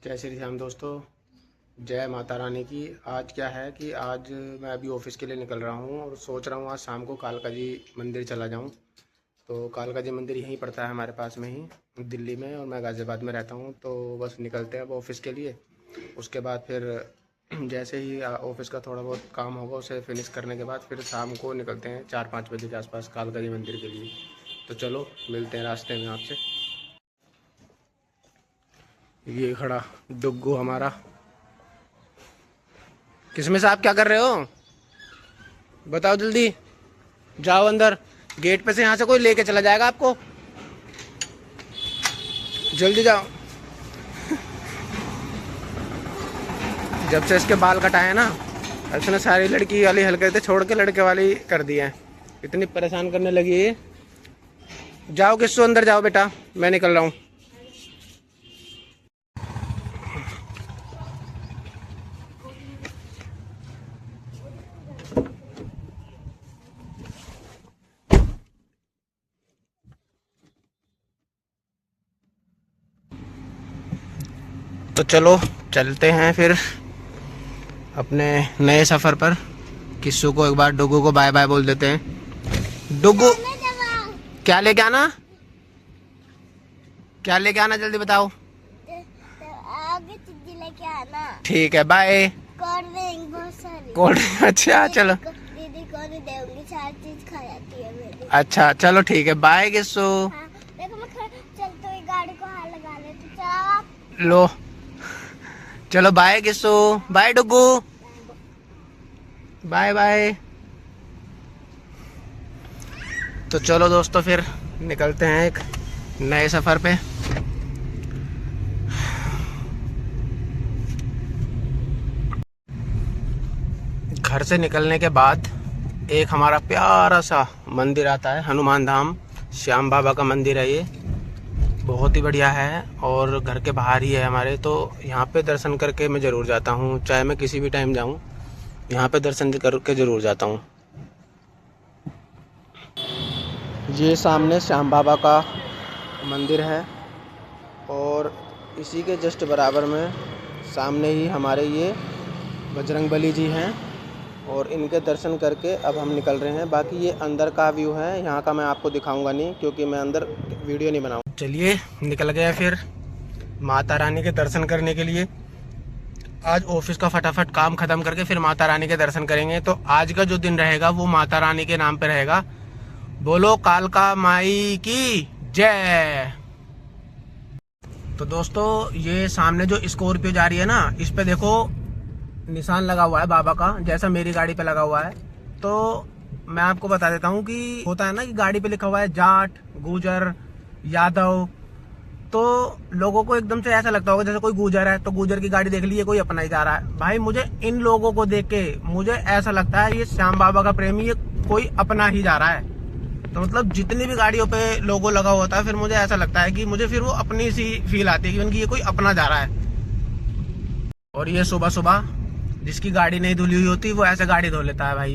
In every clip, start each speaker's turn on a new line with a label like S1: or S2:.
S1: जय श्री राम दोस्तों। जय माता रानी की। आज क्या है कि आज मैं अभी ऑफिस के लिए निकल रहा हूँ और सोच रहा हूँ आज शाम को कालका जी मंदिर चला जाऊँ। तो कालका जी मंदिर यहीं पड़ता है हमारे पास में ही दिल्ली में, और मैं गाज़ियाबाद में रहता हूँ। तो बस निकलते हैं अब ऑफिस के लिए। उसके बाद फिर जैसे ही ऑफिस का थोड़ा बहुत काम होगा उसे फिनिश करने के बाद फिर शाम को निकलते हैं 4-5 बजे के आसपास कालका जी मंदिर के लिए। तो चलो मिलते हैं रास्ते में आपसे। ये खड़ा डुग्गू हमारा। किसमें से आप क्या कर रहे हो? बताओ जल्दी। जाओ अंदर। गेट पे से यहाँ से कोई लेके चला जाएगा आपको। जल्दी जाओ। जब से इसके बाल कटाए ना, उसने सारी लड़की वाली हरकतें छोड़ के लड़के वाली कर दी है। इतनी परेशान करने लगी है। जाओ किस्सो अंदर जाओ बेटा, मैं निकल रहा हूँ। तो चलो चलते हैं फिर अपने नए सफ़र पर। किस्सू को एक बार डुगू को बाय बाय बोल देते हैं। डुगू क्या लेके आना? क्या लेके आना जल्दी बताओ।
S2: आगे चीज़ लेके आना।
S1: ठीक है बाय।
S2: कोल्ड ड्रिंक बहुत सारी।
S1: कोल्ड अच्छा चलो।
S2: दीदी को नहीं देंगी, सारी चीज खा जाती है मेरी।
S1: अच्छा चलो ठीक है बाय किस्सू।
S2: हाँ, देखो मैं चलते हुई गाड़ी को हाथ लगा लेती। चलो
S1: लो चलो bye Kissu. Bye Dugu. Bye bye. तो चलो दोस्तों फिर निकलते हैं एक नए सफ़र पे। घर से निकलने के बाद एक हमारा प्यारा सा मंदिर आता है, हनुमान धाम श्याम बाबा का मंदिर है ये। बहुत ही बढ़िया है और घर के बाहर ही है हमारे। तो यहाँ पे दर्शन करके मैं ज़रूर जाता हूँ, चाहे मैं किसी भी टाइम जाऊँ, यहाँ पे दर्शन करके ज़रूर जाता हूँ। ये सामने श्याम बाबा का मंदिर है और इसी के जस्ट बराबर में सामने ही हमारे ये बजरंगबली जी हैं और इनके दर्शन करके अब हम निकल रहे हैं। बाकी ये अंदर का व्यू है, यहाँ का मैं आपको दिखाऊंगा नहीं क्योंकि मैं अंदर वीडियो नहीं बनाऊँ। चलिए निकल गए फिर माता रानी के दर्शन करने के लिए। आज ऑफिस का फटाफट काम ख़त्म करके फिर माता रानी के दर्शन करेंगे। तो आज का जो दिन रहेगा वो माता रानी के नाम पे रहेगा। बोलो कालका माई की जय। तो दोस्तों ये सामने जो स्कॉर्पियो जा रही है ना, इस पे देखो निशान लगा हुआ है बाबा का, जैसा मेरी गाड़ी पे लगा हुआ है। तो मैं आपको बता देता हूँ कि होता है ना कि गाड़ी पे लिखा हुआ है जाट, गुजर, यादव। तो लोगों को एकदम से ऐसा लगता होगा जैसे कोई गुजर है तो गुजर की गाड़ी देख ली, ये कोई अपना ही जा रहा है। भाई मुझे इन लोगों को देख के मुझे ऐसा लगता है ये श्याम बाबा का प्रेमी, ये कोई अपना ही जा रहा है। तो मतलब जितनी भी गाड़ियों पे लोगो लगा होता है फिर मुझे ऐसा लगता है कि मुझे फिर वो अपनी सी फील आती है कि उनकी ये कोई अपना जा रहा है। और ये सुबह सुबह जिसकी गाड़ी नहीं धुली हुई होती वो ऐसे गाड़ी धो लेता है भाई।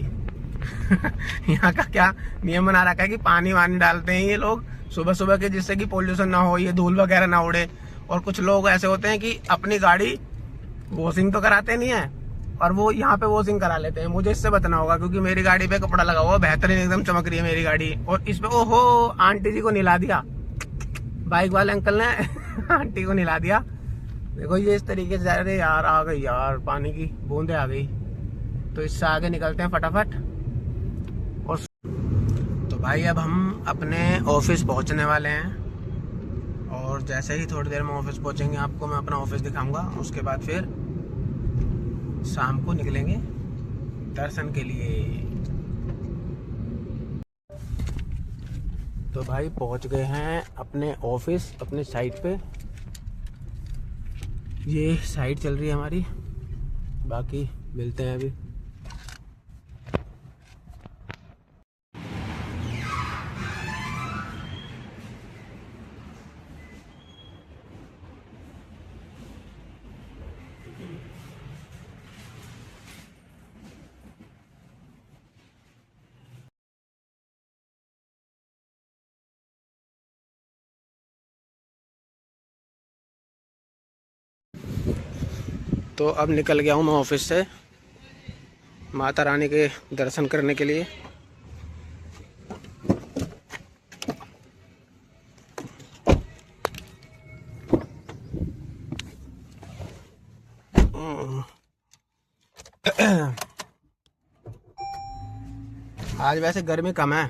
S1: यहाँ का क्या नियम बना रखा है कि पानी वानी डालते हैं ये लोग सुबह सुबह के, जिससे कि पोल्यूशन ना हो, ये धूल वगैरह ना उड़े। और कुछ लोग ऐसे होते हैं कि अपनी गाड़ी वॉशिंग तो कराते नहीं है और वो यहाँ पे वॉशिंग करा लेते हैं। मुझे इससे बचना होगा क्योंकि मेरी गाड़ी पे कपड़ा लगा हुआ बेहतरीन एकदम चमक रही है मेरी गाड़ी। और इस पे ओहो आंटी जी को निला दिया, बाइक वाले अंकल ने आंटी को निला दिया। देखो ये इस तरीके से, अरे यार आ गई यार, पानी की बूंदे आ गई। तो इससे आगे निकलते हैं फटाफट। और तो भाई अब हम अपने ऑफिस पहुंचने वाले हैं और जैसे ही थोड़ी देर में ऑफिस पहुंचेंगे आपको मैं अपना ऑफिस दिखाऊंगा। उसके बाद फिर शाम को निकलेंगे दर्शन के लिए। तो भाई पहुंच गए हैं अपने ऑफिस, अपने साइट पे। ये साइट चल रही है हमारी, बाकी मिलते हैं अभी। तो अब निकल गया हूँ मैं ऑफिस से माता रानी के दर्शन करने के लिए। आज वैसे गर्मी कम है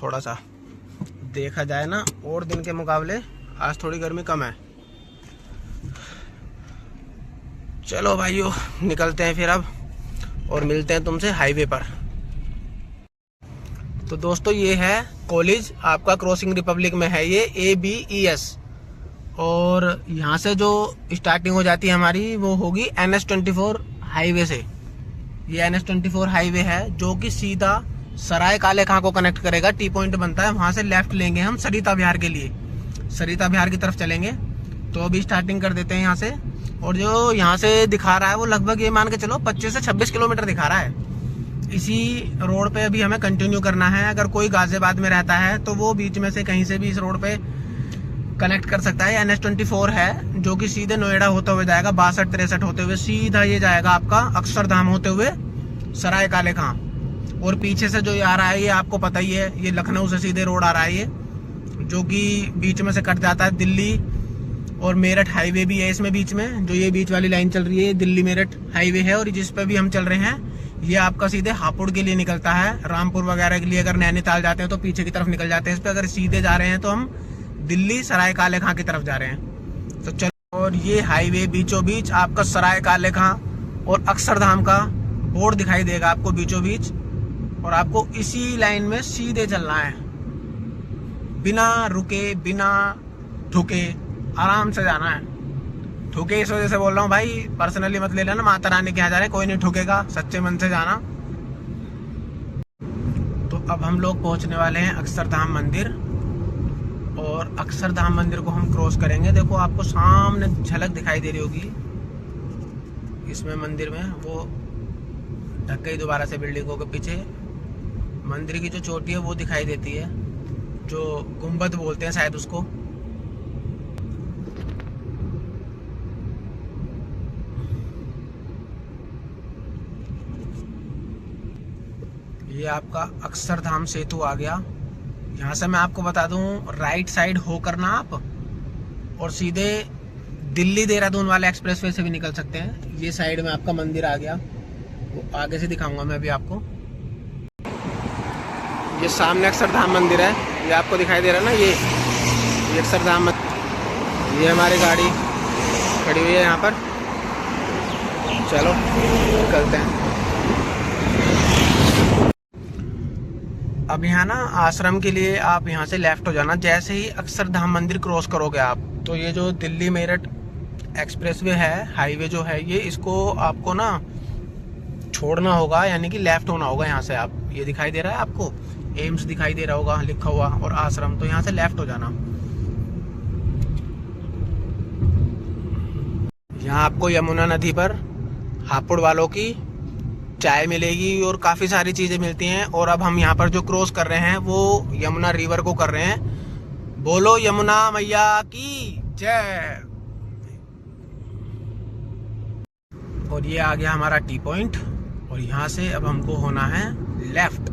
S1: थोड़ा सा, देखा जाए ना, और दिन के मुकाबले आज थोड़ी गर्मी कम है। चलो भाइयों निकलते हैं फिर अब और मिलते हैं तुमसे हाईवे पर। तो दोस्तों ये है कॉलेज आपका, क्रॉसिंग रिपब्लिक में है ये, ABES। और यहाँ से जो स्टार्टिंग हो जाती है हमारी वो होगी NH24 हाईवे से। ये NH24 हाईवे है जो कि सीधा सराय काले खां को कनेक्ट करेगा। टी पॉइंट बनता है, वहाँ से लेफ्ट लेंगे हम सरिता विहार के लिए, सरिता विहार की तरफ चलेंगे। तो अभी स्टार्टिंग कर देते हैं यहाँ से। और जो यहाँ से दिखा रहा है वो लगभग ये मान के चलो 25 से 26 किलोमीटर दिखा रहा है। इसी रोड पे अभी हमें कंटिन्यू करना है। अगर कोई गाजियाबाद में रहता है तो वो बीच में से कहीं से भी इस रोड पे कनेक्ट कर सकता है। NH24 है जो कि सीधे नोएडा होते हुए जाएगा, 62-63 होते हुए सीधा ये जाएगा आपका अक्षरधाम होते हुए सराय काले खां। और पीछे से जो ये आ रहा है ये आपको पता ही है, ये लखनऊ से सीधे रोड आ रहा है ये, जो कि बीच में से कट जाता है। दिल्ली और मेरठ हाईवे भी है इसमें बीच में, जो ये बीच वाली लाइन चल रही है दिल्ली मेरठ हाईवे है। और जिस पे भी हम चल रहे हैं ये आपका सीधे हापुड़ के लिए निकलता है, रामपुर वगैरह के लिए। अगर नैनीताल जाते हैं तो पीछे की तरफ निकल जाते हैं इस पे। अगर सीधे जा रहे हैं तो हम दिल्ली सराय काले खां की तरफ जा रहे हैं। तो चलो, और ये हाईवे बीचों बीच आपका सराय काले खां और अक्षरधाम का बोर्ड दिखाई देगा आपको बीचों बीच। और आपको इसी लाइन में सीधे चलना है, बिना रुके बिना ठुके आराम से जाना है। ठुके इस वजह से बोल रहा हूँ भाई, पर्सनली मत ले लेना, माता रानी के यहाँ जा रहे हैं, कोई नहीं ठुकेगा, सच्चे मन से जाना। तो अब हम लोग पहुँचने वाले हैं अक्षरधाम मंदिर। और अक्षरधाम मंदिर को हम क्रॉस करेंगे। देखो आपको सामने झलक दिखाई दे रही होगी इसमें मंदिर में, वो ढक गई दोबारा से बिल्डिंगों के पीछे। मंदिर की जो चोटी है वो दिखाई देती है, जो गुंबद बोलते हैं शायद उसको। ये आपका अक्षरधाम सेतु आ गया। यहाँ से मैं आपको बता दूं, राइट साइड होकर ना आप और सीधे दिल्ली देहरादून वाले एक्सप्रेसवे से भी निकल सकते हैं। ये साइड में आपका मंदिर आ गया, वो आगे से दिखाऊंगा मैं अभी आपको। ये सामने अक्षरधाम मंदिर है, ये आपको दिखाई दे रहा है ना, ये अक्षरधाम मंदिर। ये हमारी गाड़ी खड़ी हुई है यहाँ पर। चलो निकलते हैं। अब यहाँ ना आश्रम के लिए आप यहाँ से लेफ्ट हो जाना। जैसे ही अक्षरधाम मंदिर क्रॉस करोगे आप, तो ये जो दिल्ली मेरठ एक्सप्रेसवे है, हाईवे जो है ये, इसको आपको ना छोड़ना होगा, यानी कि लेफ्ट होना होगा यहाँ से। आप ये दिखाई दे रहा है आपको, एम्स दिखाई दे रहा होगा लिखा हुआ और आश्रम, तो यहाँ से लेफ्ट हो जाना। यहाँ आपको यमुना नदी पर हापुड़ वालों की चाय मिलेगी और काफ़ी सारी चीज़ें मिलती हैं। और अब हम यहाँ पर जो क्रॉस कर रहे हैं वो यमुना रिवर को कर रहे हैं। बोलो यमुना मैया की जय। और ये आ गया हमारा टी पॉइंट। और यहाँ से अब हमको होना है लेफ्ट,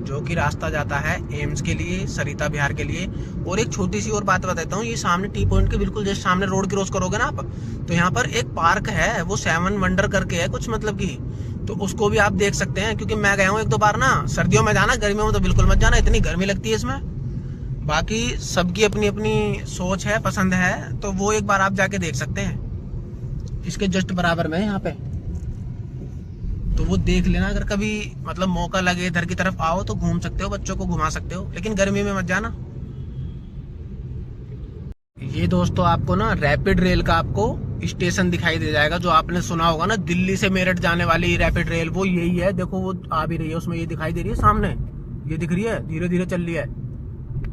S1: जो कि रास्ता जाता है एम्स के लिए, सरिता विहार के लिए। और एक छोटी सी और बात बताता हूँ, ये सामने टी पॉइंट के बिल्कुल जस्ट सामने रोड क्रॉस करोगे ना आप, तो यहाँ पर एक पार्क है, वो 7 वंडर करके है कुछ, मतलब की, तो उसको भी आप देख सकते हैं। क्योंकि मैं गया हूँ 1-2 बार ना, सर्दियों में जाना, गर्मियों में तो बिल्कुल मत जाना, इतनी गर्मी लगती है इसमें। बाकी सबकी अपनी अपनी सोच है, पसंद है, तो वो एक बार आप जाके देख सकते हैं। इसके जस्ट बराबर में यहाँ पे, तो वो देख लेना। अगर कभी मतलब मौका लगे इधर की तरफ आओ तो घूम सकते हो, बच्चों को घुमा सकते हो, लेकिन गर्मी में मत जाना। ये दोस्तों आपको ना रैपिड रेल का आपको स्टेशन दिखाई दे जाएगा, जो आपने सुना होगा ना, दिल्ली से मेरठ जाने वाली रैपिड रेल, वो यही है। देखो वो आ भी रही है, उसमें ये दिखाई दे रही है सामने, ये दिख रही है, धीरे धीरे चल रही है,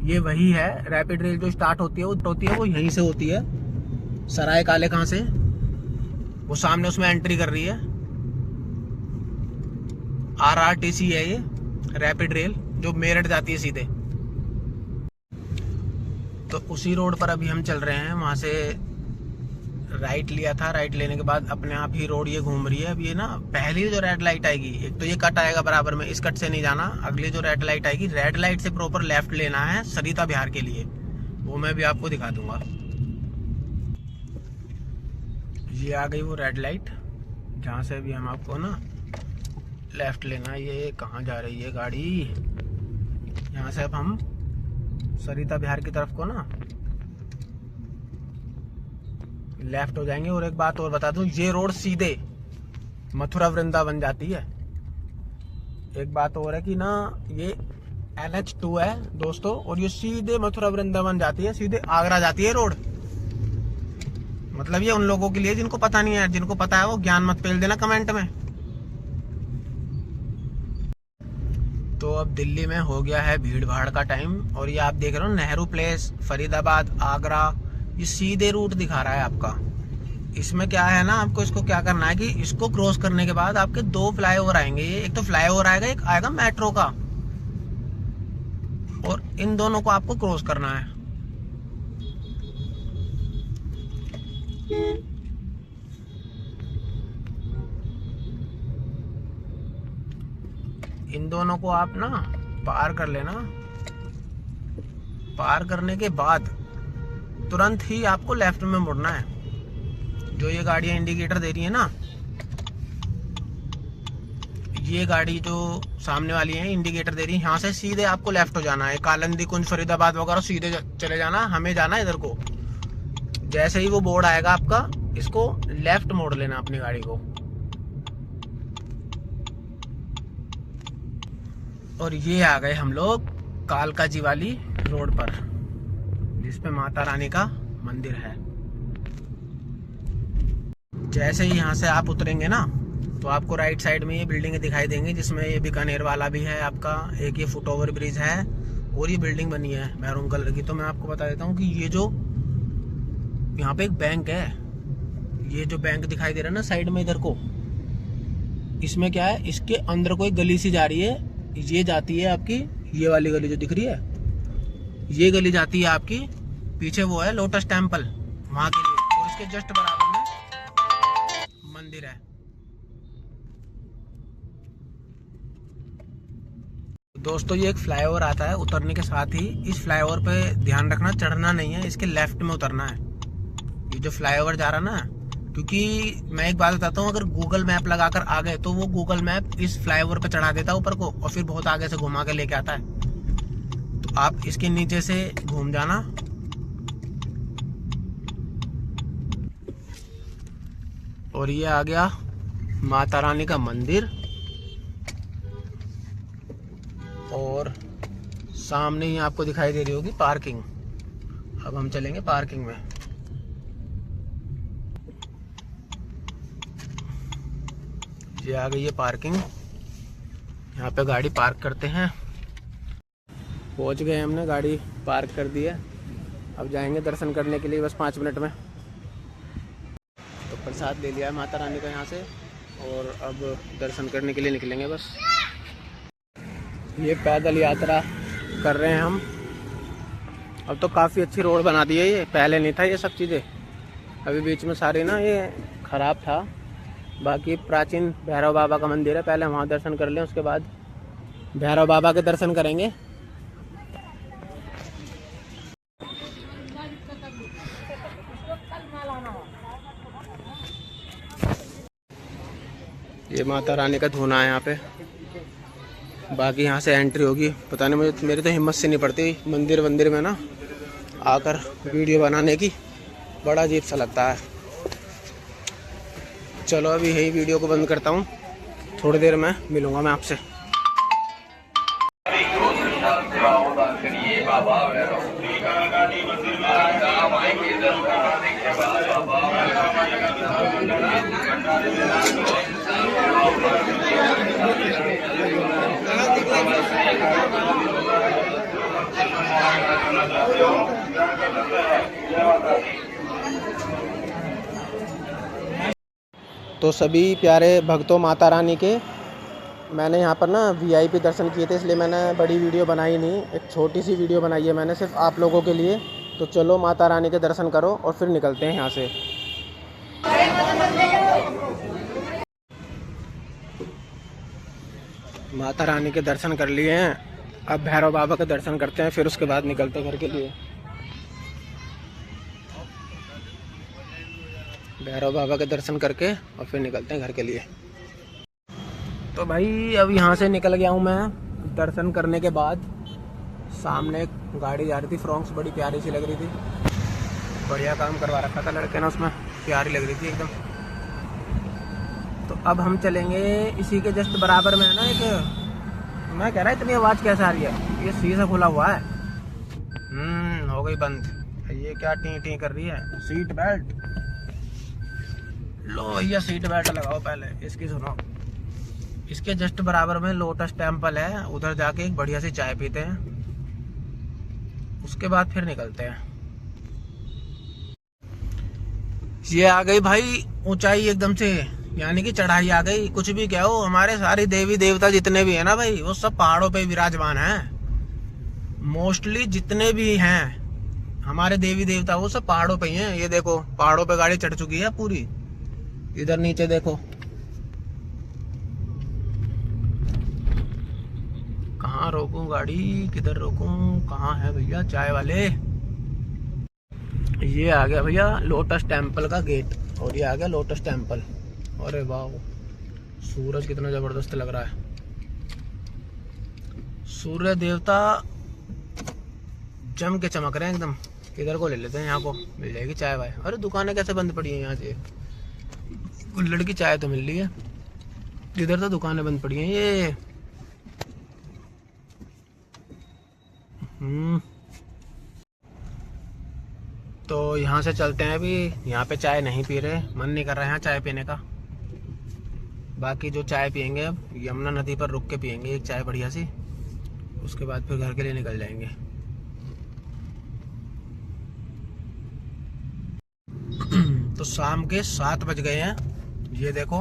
S1: ये वही है रैपिड रेल। जो स्टार्ट होती है वो यहीं से होती है, सराय काले खां से। वो सामने उसमें एंट्री कर रही है, RRTC है ये रैपिड रेल, जो मेरठ जाती है सीधे। तो उसी रोड पर अभी हम चल रहे हैं, वहाँ से राइट लिया था, राइट लेने के बाद अपने आप ही रोड ये घूम रही है। अब ये ना पहली जो रेड लाइट आएगी, एक तो ये कट आएगा बराबर में, इस कट से नहीं जाना, अगली जो रेड लाइट आएगी, रेड लाइट से प्रॉपर लेफ्ट लेना है सरिता विहार के लिए, वो मैं भी आपको दिखा दूंगा। ये आ गई वो रेड लाइट जहाँ से अभी हम आपको ना लेफ्ट लेना है। ये कहाँ जा रही है गाड़ी, यहाँ से अब हम सरिता विहार की तरफ को ना लेफ्ट हो जाएंगे। और एक बात और बता दूं, ये रोड सीधे मथुरा वृंदावन जाती है। एक बात और है कि ना ये NH2 है दोस्तों, और ये सीधे मथुरा वृंदावन जाती है, सीधे आगरा जाती है रोड। मतलब ये उन लोगों के लिए जिनको पता नहीं है, जिनको पता है वो ज्ञान मत फेल देना कमेंट में। तो अब दिल्ली में हो गया है भीड़ भाड़ का टाइम, और ये आप देख रहे हो नेहरू प्लेस, फरीदाबाद, आगरा, ये सीधे रूट दिखा रहा है आपका। इसमें क्या है ना, आपको इसको क्या करना है कि इसको क्रॉस करने के बाद आपके 2 फ्लाईओवर आएंगे। ये एक तो फ्लाईओवर आएगा, एक आएगा मेट्रो का, और इन दोनों को आपको क्रॉस करना है। इन दोनों को आप ना पार कर लेना। पार करने के बाद तुरंत ही आपको लेफ्ट में मुड़ना है। जो ये गाड़ियां इंडिकेटर दे रही है ना, ये गाड़ी जो सामने वाली है इंडिकेटर दे रही है, यहाँ से सीधे आपको लेफ्ट हो जाना है। कालंदी कुंज, फरीदाबाद वगैरह सीधे चले जाना, हमें जाना है इधर को। जैसे ही वो बोर्ड आएगा आपका, इसको लेफ्ट मोड़ लेना अपनी गाड़ी को। और ये आ गए हम लोग कालका जी वाली रोड पर, जिसपे माता रानी का मंदिर है। जैसे ही यहाँ से आप उतरेंगे ना, तो आपको राइट साइड में ये बिल्डिंगें दिखाई देंगी, जिसमें ये बीकानेर वाला भी है आपका, एक ये फुट ओवर ब्रिज है, और ये बिल्डिंग बनी है मैरून कलर की। तो मैं आपको बता देता हूँ कि ये जो यहाँ पे एक बैंक है, ये जो बैंक दिखाई दे रहा है ना साइड में इधर को, इसमें क्या है, इसके अंदर कोई गली सी जा रही है। ये जाती है आपकी, ये वाली गली जो दिख रही है, ये गली जाती है आपकी, पीछे वो है लोटस टेम्पल, वहां के लिए, और इसके जस्ट बराबर में मंदिर है। दोस्तों ये एक फ्लाईओवर आता है, उतरने के साथ ही इस फ्लाईओवर पे ध्यान रखना, चढ़ना नहीं है, इसके लेफ्ट में उतरना है। ये जो फ्लाईओवर जा रहा है ना, क्योंकि मैं एक बात बताता हूँ, अगर गूगल मैप लगाकर आ गए तो वो गूगल मैप इस फ्लाईओवर पे चढ़ा देता है ऊपर को, और फिर बहुत आगे से घुमा के लेके आता है। तो आप इसके नीचे से घूम जाना। और ये आ गया माता रानी का मंदिर, और सामने ही आपको दिखाई दे रही होगी पार्किंग। अब हम चलेंगे पार्किंग में। ये आ गई है पार्किंग, यहाँ पे गाड़ी पार्क करते हैं। पहुँच गए हमने, गाड़ी पार्क कर दी है। अब जाएंगे दर्शन करने के लिए बस 5 मिनट में। तो प्रसाद ले लिया है माता रानी का यहाँ से, और अब दर्शन करने के लिए निकलेंगे बस। ये पैदल यात्रा कर रहे हैं हम। अब तो काफ़ी अच्छी रोड बना दी है, ये पहले नहीं था ये सब चीज़ें। अभी बीच में सारे ना ये ख़राब था। बाकी प्राचीन भैरव बाबा का मंदिर है, पहले वहाँ दर्शन कर लें, उसके बाद भैरव बाबा के दर्शन करेंगे। ये माता रानी का धूना है यहाँ पे। बाकी यहाँ से एंट्री होगी, पता नहीं, मुझे मेरी तो हिम्मत से नहीं पड़ती मंदिर में ना आकर वीडियो बनाने की, बड़ा अजीब सा लगता है। चलो अभी यही वीडियो को बंद करता हूँ, थोड़ी देर में मिलूँगा मैं आपसे। तो सभी प्यारे भक्तों माता रानी के, मैंने यहाँ पर ना VIP दर्शन किए थे, इसलिए मैंने बड़ी वीडियो बनाई नहीं, एक छोटी सी वीडियो बनाई है मैंने सिर्फ आप लोगों के लिए। तो चलो माता रानी के दर्शन करो और फिर निकलते हैं यहाँ से। माता रानी के दर्शन कर लिए हैं, अब भैरव बाबा के दर्शन करते हैं, फिर उसके बाद निकलते हैं घर के लिए। भैरव बाबा के दर्शन करके और फिर निकलते हैं घर के लिए। तो भाई अब यहाँ से निकल गया हूँ मैं दर्शन करने के बाद। सामने एक गाड़ी जा रही थी फ्रॉन्क्स, बड़ी प्यारी सी लग रही थी, बढ़िया काम करवा रखा था लड़के ने उसमें, प्यारी लग रही थी एकदम। तो अब हम चलेंगे इसी के जस्ट बराबर में है ना एक, मैं कह रहा इतनी आवाज़ कैसे आ रही है, ये शीशा खुला हुआ है। हो गई बंद। ये क्या टी टी कर रही है, सीट बेल्ट लो भैया, सीट बेल्ट लगाओ पहले। इसकी सुनो, इसके जस्ट बराबर में लोटस टेम्पल है, उधर जाके एक बढ़िया सी चाय पीते हैं, उसके बाद फिर निकलते हैं। ये आ गई भाई ऊंचाई एकदम से, यानी कि चढ़ाई आ गई। कुछ भी क्या हो, हमारे सारे देवी देवता जितने भी है ना भाई, वो सब पहाड़ों पे विराजमान हैं। मोस्टली जितने भी हैं हमारे देवी देवता वो सब पहाड़ों पे ही हैं। ये देखो पहाड़ों पे गाड़ी चढ़ चुकी है पूरी, इधर नीचे देखो। कहाँ रोकूं गाड़ी, किधर रोकूं, कहाँ है भैया चाय वाले। ये आ गया भैया लोटस टेम्पल का गेट, और ये आ गया लोटस टेम्पल। अरे वाह, सूरज कितना जबरदस्त लग रहा है। सूर्य देवता जम के चमक रहे हैं एकदम। इधर को ले लेते हैं, यहाँ को मिल जाएगी चाय वाय। अरे दुकानें कैसे बंद पड़ी हैं यहाँ से, कुल्हड़ की चाय तो मिल रही है, इधर तो दुकानें बंद पड़ी हैं ये। तो यहाँ से चलते हैं। अभी यहाँ पे चाय नहीं पी रहे, मन नहीं कर रहा है यहाँ चाय पीने का। बाकी जो चाय पियेंगे अब यमुना नदी पर रुक के पियेंगे एक चाय बढ़िया सी, उसके बाद फिर घर के लिए निकल जाएंगे। तो शाम के 7 बज गए हैं, ये देखो।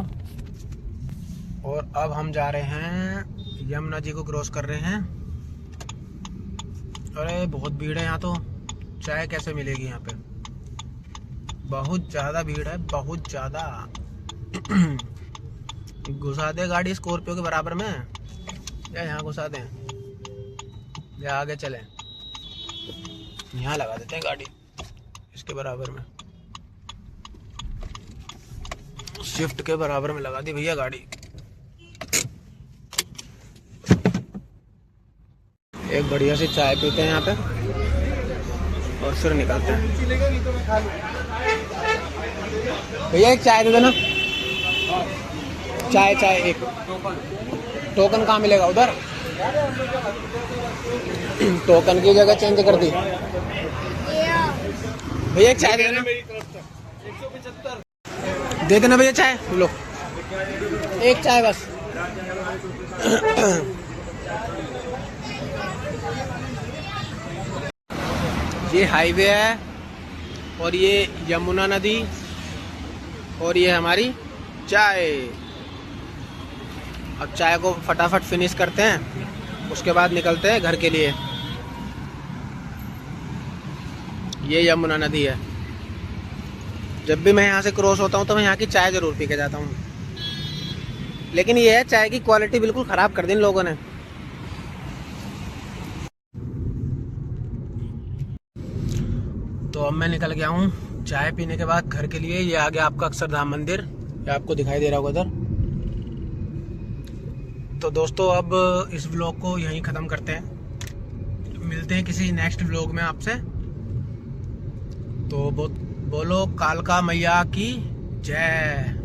S1: और अब हम जा रहे हैं यमुना जी को क्रॉस कर रहे हैं। अरे बहुत भीड़ है यहाँ तो, चाय कैसे मिलेगी यहाँ पे, बहुत ज़्यादा भीड़ है, बहुत ज़्यादा। घुसा दे गाड़ी स्कॉर्पियो के बराबर में, या यहाँ घुसा दें, या आगे चलें, यहाँ लगा देते हैं गाड़ी इसके बराबर में, शिफ्ट के बराबर में लगा दी भैया गाड़ी। एक बढ़िया सी चाय पीते हैं यहाँ पे और फिर निकलते हैं। भैया एक चाय दे देना, चाय चाय एक। टोकन कहाँ मिलेगा उधर, टोकन की जगह चेंज कर दी। भैया एक चाय दे देना, दे देना भैया चाय, लो एक चाय बस। ये हाईवे है और ये यमुना नदी और ये हमारी चाय। अब चाय को फटाफट फिनिश करते हैं, उसके बाद निकलते हैं घर के लिए। ये यमुना नदी है। जब भी मैं यहाँ से क्रॉस होता हूँ तो मैं यहाँ की चाय ज़रूर पी के जाता हूँ, लेकिन ये है चाय की क्वालिटी बिल्कुल ख़राब कर दी इन लोगों ने। तो अब मैं निकल गया हूँ चाय पीने के बाद घर के लिए। ये आ गया आपका अक्षरधाम मंदिर, ये आपको दिखाई दे रहा होगा उधर। तो दोस्तों अब इस व्लॉग को यहीं ख़त्म करते हैं, मिलते हैं किसी नेक्स्ट व्लॉग में आपसे। तो बोलो कालका मैया की जय।